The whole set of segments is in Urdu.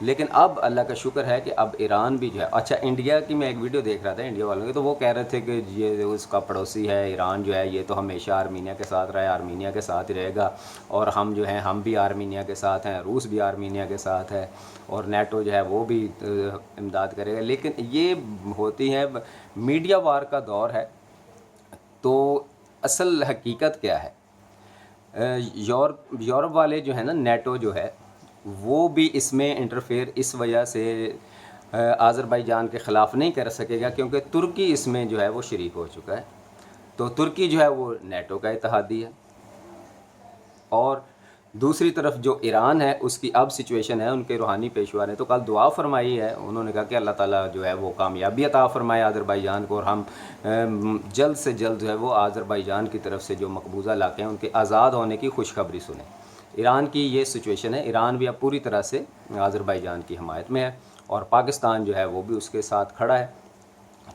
لیکن اب اللہ کا شکر ہے کہ اب ایران بھی جو ہے، اچھا انڈیا کی میں ایک ویڈیو دیکھ رہا تھا انڈیا والوں کی، تو وہ کہہ رہے تھے کہ یہ اس کا پڑوسی ہے ایران جو ہے، یہ تو ہمیشہ آرمینیا کے ساتھ رہا ہے، آرمینیا کے ساتھ ہی رہے گا، اور ہم جو ہیں ہم بھی آرمینیا کے ساتھ ہیں، روس بھی آرمینیا کے ساتھ ہے، اور نیٹو جو ہے وہ بھی امداد کرے گا۔ لیکن یہ ہوتی ہے میڈیا وار کا دور ہے، تو اصل حقیقت کیا ہے؟ یورپ والے جو ہیں نا، نیٹو جو ہے وہ بھی اس میں انٹرفیئر اس وجہ سے آذربائیجان کے خلاف نہیں کر سکے گا، کیونکہ ترکی اس میں جو ہے وہ شریک ہو چکا ہے۔ تو ترکی جو ہے وہ نیٹو کا اتحادی ہے، اور دوسری طرف جو ایران ہے اس کی اب سچویشن ہے، ان کے روحانی پیشوا نے تو کل دعا فرمائی ہے، انہوں نے کہا کہ اللہ تعالیٰ جو ہے وہ کامیابی عطا فرمائے آذربائیجان کو، اور ہم جلد سے جلد جو ہے وہ آذربائیجان کی طرف سے جو مقبوضہ علاقے ہیں ان کے آزاد ہونے کی خوشخبری سنیں۔ ایران کی یہ سچویشن ہے، ایران بھی اب پوری طرح سے آذربائیجان کی حمایت میں ہے، اور پاکستان جو ہے وہ بھی اس کے ساتھ کھڑا ہے۔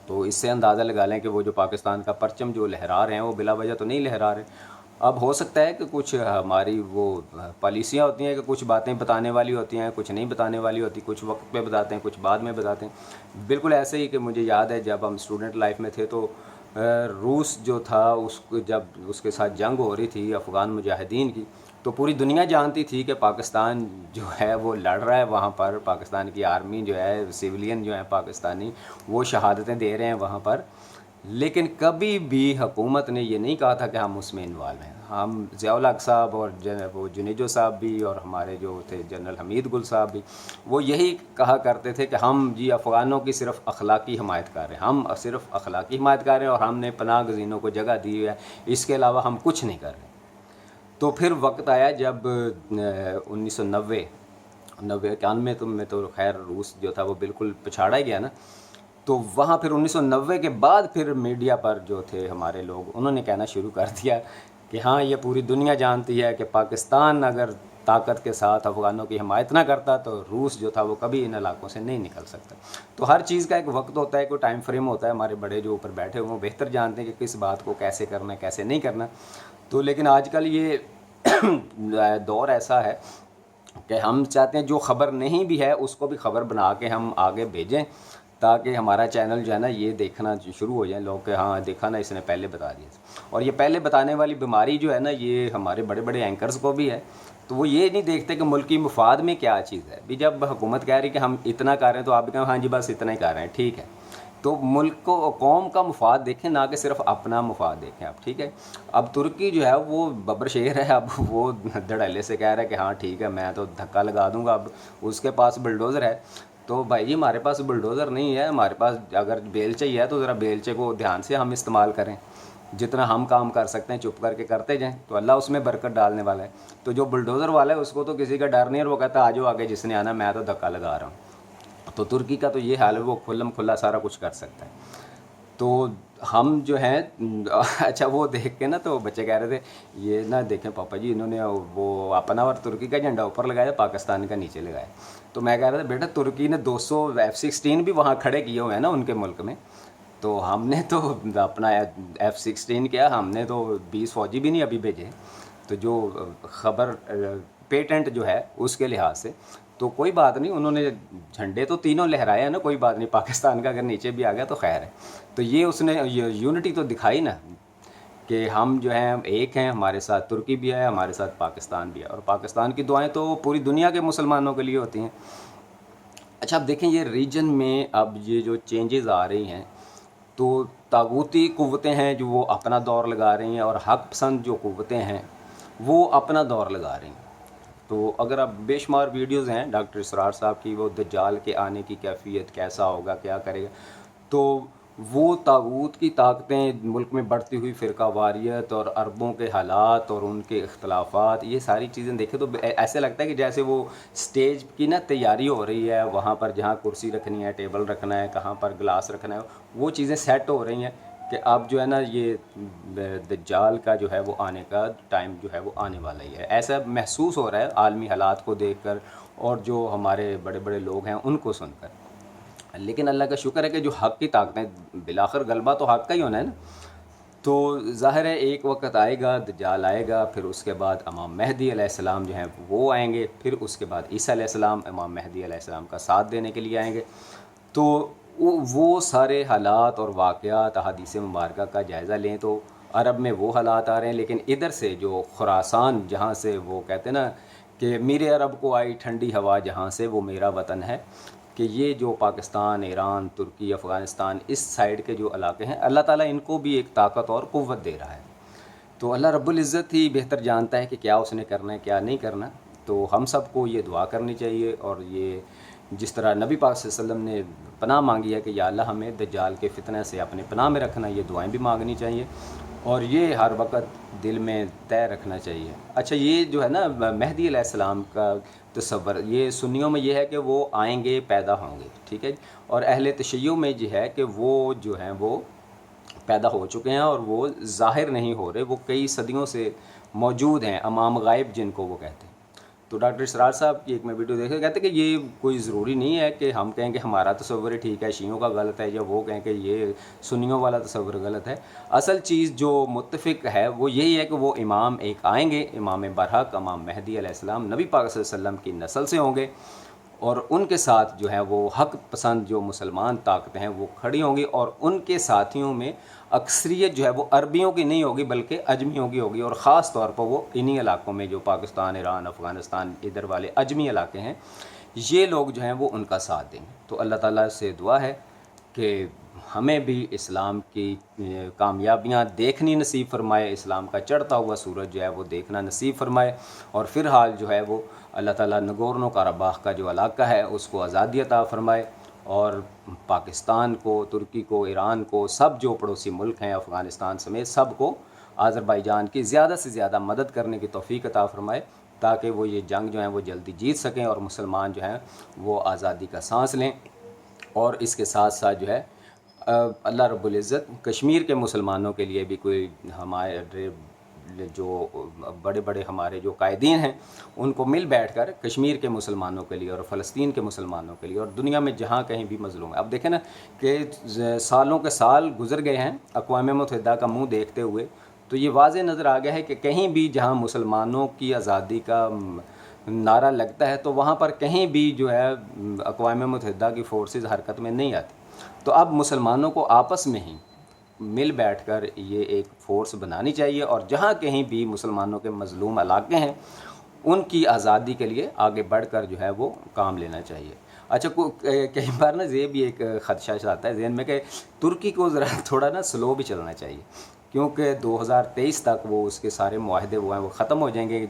تو اس سے اندازہ لگا لیں کہ وہ جو پاکستان کا پرچم جو لہرا رہے ہیں وہ بلا وجہ تو نہیں لہرا رہے۔ اب ہو سکتا ہے کہ کچھ ہماری وہ پالیسیاں ہوتی ہیں کہ کچھ باتیں بتانے والی ہوتی ہیں، کچھ نہیں بتانے والی ہوتی، کچھ وقت پہ بتاتے ہیں، کچھ بعد میں بتاتے ہیں۔ بالکل ایسے ہی کہ مجھے یاد ہے جب ہم اسٹوڈنٹ لائف میں تھے تو روس جو تھا جب اس کے ساتھ جنگ ہو رہی تھی افغان مجاہدین کی، تو پوری دنیا جانتی تھی کہ پاکستان جو ہے وہ لڑ رہا ہے وہاں پر، پاکستان کی آرمی جو ہے، سویلین جو ہیں پاکستانی وہ شہادتیں دے رہے ہیں وہاں پر، لیکن کبھی بھی حکومت نے یہ نہیں کہا تھا کہ ہم اس میں انوالو ہیں۔ ہم ضیاء الحق صاحب اور وہ جنیجو صاحب بھی، اور ہمارے جو تھے جنرل حمید گل صاحب بھی، وہ یہی کہا کرتے تھے کہ ہم جی افغانوں کی صرف اخلاقی حمایت کر رہے ہیں، ہم صرف اخلاقی حمایت کر رہے ہیں، اور ہم نے پناہ گزینوں کو جگہ دی ہے، اس کے علاوہ ہم کچھ نہیں کر رہے۔ تو پھر وقت آیا جب 1990 91 میں تو خیر روس جو تھا وہ بالکل پچھاڑا ہی گیا نا، تو وہاں پھر 1990 کے بعد پھر میڈیا پر جو تھے ہمارے لوگ، انہوں نے کہنا شروع کر دیا کہ ہاں یہ پوری دنیا جانتی ہے کہ پاکستان اگر طاقت کے ساتھ افغانوں کی حمایت نہ کرتا تو روس جو تھا وہ کبھی ان علاقوں سے نہیں نکل سکتا۔ تو ہر چیز کا ایک وقت ہوتا ہے، کوئی ٹائم فریم ہوتا ہے، ہمارے بڑے جو اوپر بیٹھے ہوئے وہ بہتر جانتے ہیں کہ کس بات کو کیسے کرنا ہے کیسے نہیں کرنا۔ تو لیکن آج کل یہ دور ایسا ہے کہ ہم چاہتے ہیں جو خبر نہیں بھی ہے اس کو بھی خبر بنا کے ہم آگے بھیجیں، تاکہ ہمارا چینل جو ہے نا یہ دیکھنا شروع ہو جائیں لوگ کہ ہاں دیکھا نا اس نے پہلے بتا دیا۔ اور یہ پہلے بتانے والی بیماری جو ہے نا یہ ہمارے بڑے بڑے اینکرز کو بھی ہے، تو وہ یہ نہیں دیکھتے کہ ملکی مفاد میں کیا چیز ہے۔ بھی جب حکومت کہہ رہی کہ ہم اتنا کر رہے ہیں تو آپ بھی کہیں ہاں جی بس اتنا ہی کر رہے ہیں، ٹھیک ہے۔ تو ملک کو قوم کا مفاد دیکھیں، نہ کہ صرف اپنا مفاد دیکھیں آپ، ٹھیک ہے۔ اب ترکی جو ہے وہ ببر شیر ہے، اب وہ دھڑلے سے کہہ رہا ہے کہ ہاں ٹھیک ہے میں تو دھکا لگا دوں گا، اب اس کے پاس بلڈوزر ہے۔ تو بھائی جی ہمارے پاس بلڈوزر نہیں ہے، ہمارے پاس اگر بیلچے ہی ہے تو ذرا بیلچے کو دھیان سے ہم استعمال کریں، جتنا ہم کام کر سکتے ہیں چپ کر کے کرتے جائیں، تو اللہ اس میں برکت ڈالنے والا ہے۔ تو جو بلڈوزر والا ہے اس کو تو کسی کا ڈر نہیں ہے، اور وہ کہتا ہے آجو آگے جس نے آنا، میں تو دھکا لگا رہا ہوں۔ تو ترکی کا تو یہ حال ہے، وہ کھلم کھلا سارا کچھ کر سکتا ہے۔ تو ہم جو ہیں اچھا وہ دیکھ کے نا تو بچے کہہ رہے تھے یہ نہ دیکھیں پاپا جی انہوں نے وہ اپنا اور ترکی کا جھنڈا اوپر لگایا، پاکستان کا نیچے لگایا۔ تو میں کہہ رہا تھا بیٹا ترکی نے 200 F-16 بھی وہاں کھڑے کیے ہوئے ہیں نا ان کے ملک میں، تو ہم نے تو اپنا F-16 کیا، ہم نے تو 20 فوجی بھی نہیں ابھی بھیجے۔ تو جو خبر پیٹنٹ جو ہے اس کے لحاظ سے تو کوئی بات نہیں، انہوں نے جھنڈے تو تینوں لہرائے ہیں نا، کوئی بات نہیں، پاکستان کا اگر نیچے بھی آ گیا تو خیر ہے۔ تو یہ اس نے یونٹی تو دکھائی نا کہ ہم جو ہیں ایک ہیں، ہمارے ساتھ ترکی بھی ہے، ہمارے ساتھ پاکستان بھی ہے، اور پاکستان کی دعائیں تو پوری دنیا کے مسلمانوں کے لیے ہوتی ہیں۔ اچھا اب دیکھیں یہ ریجن میں اب یہ جو چینجز آ رہی ہیں، تو طاغوتی قوتیں ہیں جو وہ اپنا دور لگا رہی ہیں، اور حق پسند جو قوتیں ہیں وہ اپنا دور لگا رہی ہیں۔ تو اگر آپ بے شمار ویڈیوز ہیں ڈاکٹر اسرار صاحب کی، وہ دجال کے آنے کی کیفیت کیسا ہوگا، کیا کرے گا، تو وہ طاغوت کی طاقتیں، ملک میں بڑھتی ہوئی فرقہ واریت اور عربوں کے حالات اور ان کے اختلافات، یہ ساری چیزیں دیکھیں تو ایسے لگتا ہے کہ جیسے وہ سٹیج کی نا تیاری ہو رہی ہے، وہاں پر جہاں کرسی رکھنی ہے، ٹیبل رکھنا ہے، کہاں پر گلاس رکھنا ہے، وہ چیزیں سیٹ ہو رہی ہیں کہ اب جو ہے نا یہ دجال کا جو ہے وہ آنے کا ٹائم جو ہے وہ آنے والا ہی ہے، ایسا محسوس ہو رہا ہے عالمی حالات کو دیکھ کر اور جو ہمارے بڑے بڑے لوگ ہیں ان کو سن کر۔ لیکن اللہ کا شکر ہے کہ جو حق کی طاقتیں، بالآخر غلبہ تو حق کا ہی ہونا ہے نا۔ تو ظاہر ہے ایک وقت آئے گا، دجال آئے گا، پھر اس کے بعد امام مہدی علیہ السلام جو ہیں وہ آئیں گے، پھر اس کے بعد عیسیٰ علیہ السلام امام مہدی علیہ السلام کا ساتھ دینے کے لیے آئیں گے۔ تو وہ سارے حالات اور واقعات احادیث مبارکہ کا جائزہ لیں تو عرب میں وہ حالات آ رہے ہیں، لیکن ادھر سے جو خراسان جہاں سے وہ کہتے ہیں نا کہ میرے عرب کو آئی ٹھنڈی ہوا جہاں سے وہ میرا وطن ہے، کہ یہ جو پاکستان، ایران، ترکی، افغانستان اس سائیڈ کے جو علاقے ہیں، اللہ تعالیٰ ان کو بھی ایک طاقت اور قوت دے رہا ہے۔ تو اللہ رب العزت ہی بہتر جانتا ہے کہ کیا اس نے کرنا ہے کیا نہیں کرنا۔ تو ہم سب کو یہ دعا کرنی چاہیے، اور یہ جس طرح نبی پاک صلی اللہ علیہ وسلم نے پناہ مانگی ہے کہ یا اللہ ہمیں دجال کے فتنہ سے اپنے پناہ میں رکھنا، یہ دعائیں بھی مانگنی چاہیے اور یہ ہر وقت دل میں طے رکھنا چاہیے۔ اچھا، یہ جو ہے نا مہدی علیہ السلام کا تصور، یہ سنیوں میں یہ ہے کہ وہ آئیں گے، پیدا ہوں گے، ٹھیک ہے، اور اہل تشیع میں یہ ہے کہ وہ جو ہیں وہ پیدا ہو چکے ہیں اور وہ ظاہر نہیں ہو رہے، وہ کئی صدیوں سے موجود ہیں، امام غائب جن کو وہ کہتے ہیں۔ تو ڈاکٹر اسرار صاحب کی ایک میں ویڈیو دیکھ کے کہتے ہیں کہ یہ کوئی ضروری نہیں ہے کہ ہم کہیں کہ ہمارا تصور ٹھیک ہے، شیعوں کا غلط ہے، یا وہ کہیں کہ یہ سنیوں والا تصور غلط ہے۔ اصل چیز جو متفق ہے وہ یہی ہے کہ وہ امام ایک آئیں گے، امام برحق، امام مہدی علیہ السلام نبی پاک صلی اللہ علیہ وسلم کی نسل سے ہوں گے، اور ان کے ساتھ جو ہے وہ حق پسند جو مسلمان طاقتیں ہیں وہ کھڑی ہوں گی، اور ان کے ساتھیوں میں اکثریت جو ہے وہ عربیوں کی نہیں ہوگی بلکہ اجمیوں کی ہوگی، اور خاص طور پر وہ انہی علاقوں میں جو پاکستان، ایران، افغانستان ادھر والے اجمی علاقے ہیں، یہ لوگ جو ہیں وہ ان کا ساتھ دیں گے۔ تو اللہ تعالیٰ سے دعا ہے کہ ہمیں بھی اسلام کی کامیابیاں دیکھنی نصیب فرمائے، اسلام کا چڑھتا ہوا سورج جو ہے وہ دیکھنا نصیب فرمائے، اور فی الحال جو ہے وہ اللہ تعالیٰ نگورنو قرباخ کا جو علاقہ ہے اس کو آزادی عطا فرمائے، اور پاکستان کو، ترکی کو، ایران کو، سب جو پڑوسی ملک ہیں افغانستان سمیت سب کو آذربائیجان کی زیادہ سے زیادہ مدد کرنے کی توفیق عطا فرمائے، تاکہ وہ یہ جنگ جو ہیں وہ جلدی جیت سکیں اور مسلمان جو ہیں وہ آزادی کا سانس لیں۔ اور اس کے ساتھ ساتھ جو ہے اللہ رب العزت کشمیر کے مسلمانوں کے لیے بھی کوئی ہمارے جو بڑے بڑے ہمارے جو قائدین ہیں ان کو مل بیٹھ کر کشمیر کے مسلمانوں کے لیے اور فلسطین کے مسلمانوں کے لیے اور دنیا میں جہاں کہیں بھی مظلوم ہے۔ اب دیکھیں نا کہ سالوں کے سال گزر گئے ہیں اقوام متحدہ کا منہ دیکھتے ہوئے، تو یہ واضح نظر آ گیا ہے کہ کہیں بھی جہاں مسلمانوں کی آزادی کا نعرہ لگتا ہے تو وہاں پر کہیں بھی جو ہے اقوام متحدہ کی فورسز حرکت میں نہیں آتی۔ تو اب مسلمانوں کو آپس میں ہی مل بیٹھ کر یہ ایک فورس بنانی چاہیے، اور جہاں کہیں بھی مسلمانوں کے مظلوم علاقے ہیں ان کی آزادی کے لیے آگے بڑھ کر جو ہے وہ کام لینا چاہیے۔ اچھا، کئی بار نا یہ بھی ایک خدشہ آتا ہے ذہن میں کہ ترکی کو ذرا تھوڑا نا سلو بھی چلنا چاہیے، کیونکہ 2023 تک وہ اس کے سارے معاہدے وہ ہیں وہ ختم ہو جائیں گے،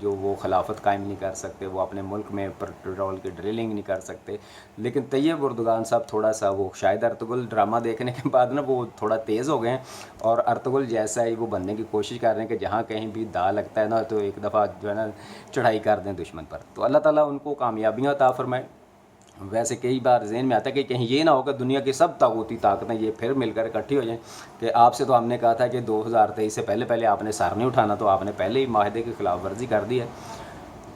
جو وہ خلافت قائم نہیں کر سکتے، وہ اپنے ملک میں پیٹرول کی ڈرلنگ نہیں کر سکتے۔ لیکن طیب اردگان صاحب تھوڑا سا وہ شاید ارطغرل ڈرامہ دیکھنے کے بعد نا وہ تھوڑا تیز ہو گئے ہیں، اور ارطغرل جیسا ہی وہ بننے کی کوشش کر رہے ہیں کہ جہاں کہیں بھی دا لگتا ہے نا تو ایک دفعہ جو ہے نا چڑھائی کر دیں دشمن پر۔ تو اللہ تعالیٰ ان کو کامیابیاں عطا فرمائے۔ ویسے کئی بار ذہن میں آتا ہے کہ کہیں یہ نہ ہو کہ دنیا کی سب طاغوتی طاقتیں یہ پھر مل کر اکٹھی ہو جائیں کہ آپ سے تو ہم نے کہا تھا کہ 2023 سے پہلے آپ نے سر نہیں اٹھانا، تو آپ نے پہلے ہی معاہدے کی خلاف ورزی کر دی ہے۔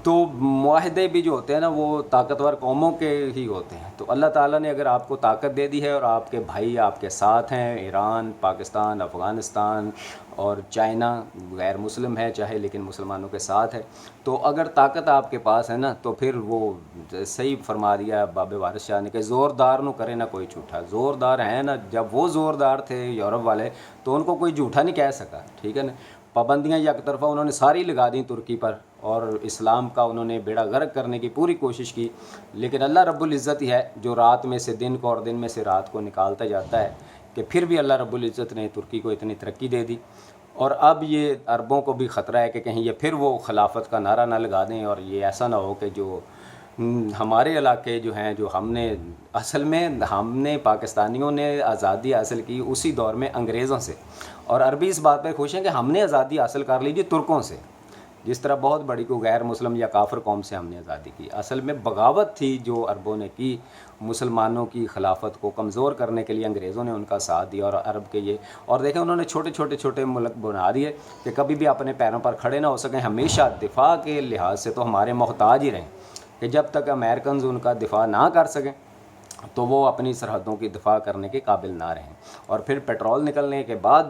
تو معاہدے بھی جو ہوتے ہیں نا وہ طاقتور قوموں کے ہی ہوتے ہیں۔ تو اللہ تعالیٰ نے اگر آپ کو طاقت دے دی ہے اور آپ کے بھائی آپ کے ساتھ ہیں، ایران، پاکستان، افغانستان اور چائنا غیر مسلم ہے چاہے لیکن مسلمانوں کے ساتھ ہے، تو اگر طاقت آپ کے پاس ہے نا تو پھر وہ صحیح فرما دیا باب وارث شاہ نے کہ زوردار نو کرے نہ کوئی جھوٹا۔ زوردار ہیں نا، جب وہ زوردار تھے یورپ والے تو ان کو کوئی جھوٹا نہیں کہہ سکا، ٹھیک ہے نا۔ پابندیاں یک طرفہ انہوں نے ساری لگا دیں ترکی پر، اور اسلام کا انہوں نے بیڑا غرق کرنے کی پوری کوشش کی، لیکن اللہ رب العزت ہی ہے جو رات میں سے دن کو اور دن میں سے رات کو نکالتا جاتا ہے، کہ پھر بھی اللہ رب العزت نے ترکی کو اتنی ترقی دے دی۔ اور اب یہ عربوں کو بھی خطرہ ہے کہ کہیں یہ پھر وہ خلافت کا نعرہ نہ لگا دیں، اور یہ ایسا نہ ہو کہ جو ہمارے علاقے جو ہیں، جو ہم نے اصل میں ہم نے پاکستانیوں نے آزادی حاصل کی اسی دور میں انگریزوں سے، اور عربی اس بات پہ خوش ہیں کہ ہم نے آزادی حاصل کر لی ترکوں سے، جس طرح بہت بڑی کو غیر مسلم یا کافر قوم سے ہم نے آزادی کی۔ اصل میں بغاوت تھی جو عربوں نے کی مسلمانوں کی خلافت کو کمزور کرنے کے لیے، انگریزوں نے ان کا ساتھ دیا، اور عرب کے یہ اور دیکھیں انہوں نے چھوٹے ملک بنا دیے کہ کبھی بھی اپنے پیروں پر کھڑے نہ ہو سکیں، ہمیشہ دفاع کے لحاظ سے تو ہمارے محتاج ہی رہیں، کہ جب تک امریکنز ان کا دفاع نہ کر سکیں تو وہ اپنی سرحدوں کی دفاع کرنے کے قابل نہ رہیں۔ اور پھر پیٹرول نکلنے کے بعد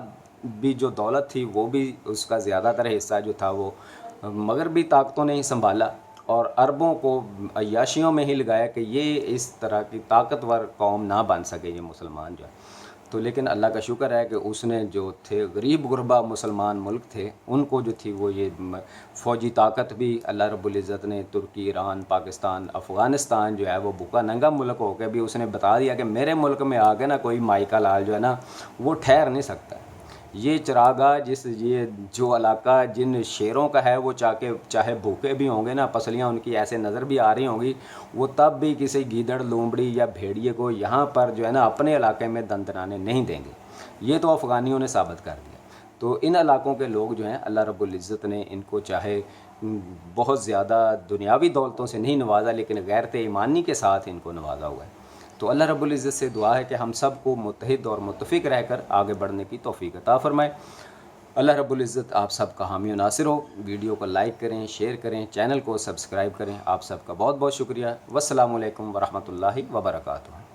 بھی جو دولت تھی وہ بھی اس کا زیادہ تر حصہ جو تھا وہ مغربی طاقتوں نے ہی سنبھالا اور عربوں کو عیاشیوں میں ہی لگایا کہ یہ اس طرح کی طاقتور قوم نہ بن سکے یہ مسلمان جو ہے. تو لیکن اللہ کا شکر ہے کہ اس نے جو تھے غریب غربا مسلمان ملک تھے ان کو جو تھی وہ یہ فوجی طاقت بھی اللہ رب العزت نے ترکی، ایران، پاکستان، افغانستان جو ہے وہ بھوکا ننگا ملک ہو کے بھی اس نے بتا دیا کہ میرے ملک میں آ کے نا کوئی مائی کا لال جو ہے نا وہ ٹھہر نہیں سکتا. یہ چراغاں یہ جو علاقہ جن شیروں کا ہے وہ چاہے بھوکے بھی ہوں گے نا، پسلیاں ان کی ایسے نظر بھی آ رہی ہوں گی، وہ تب بھی کسی گیدڑ، لومڑی یا بھیڑیے کو یہاں پر جو ہے نا اپنے علاقے میں دندنانے نہیں دیں گے. یہ تو افغانیوں نے ثابت کر دیا. تو ان علاقوں کے لوگ جو ہیں اللہ رب العزت نے ان کو چاہے بہت زیادہ دنیاوی دولتوں سے نہیں نوازا لیکن غیرت ایمانی کے ساتھ ان کو نوازا ہوا ہے. تو اللہ رب العزت سے دعا ہے کہ ہم سب کو متحد اور متفق رہ کر آگے بڑھنے کی توفیق عطا فرمائے. اللہ رب العزت آپ سب کا حامی و ناصر ہو. ویڈیو کو لائک کریں، شیئر کریں، چینل کو سبسکرائب کریں. آپ سب کا بہت بہت شکریہ. والسلام علیکم ورحمۃ اللہ وبرکاتہ.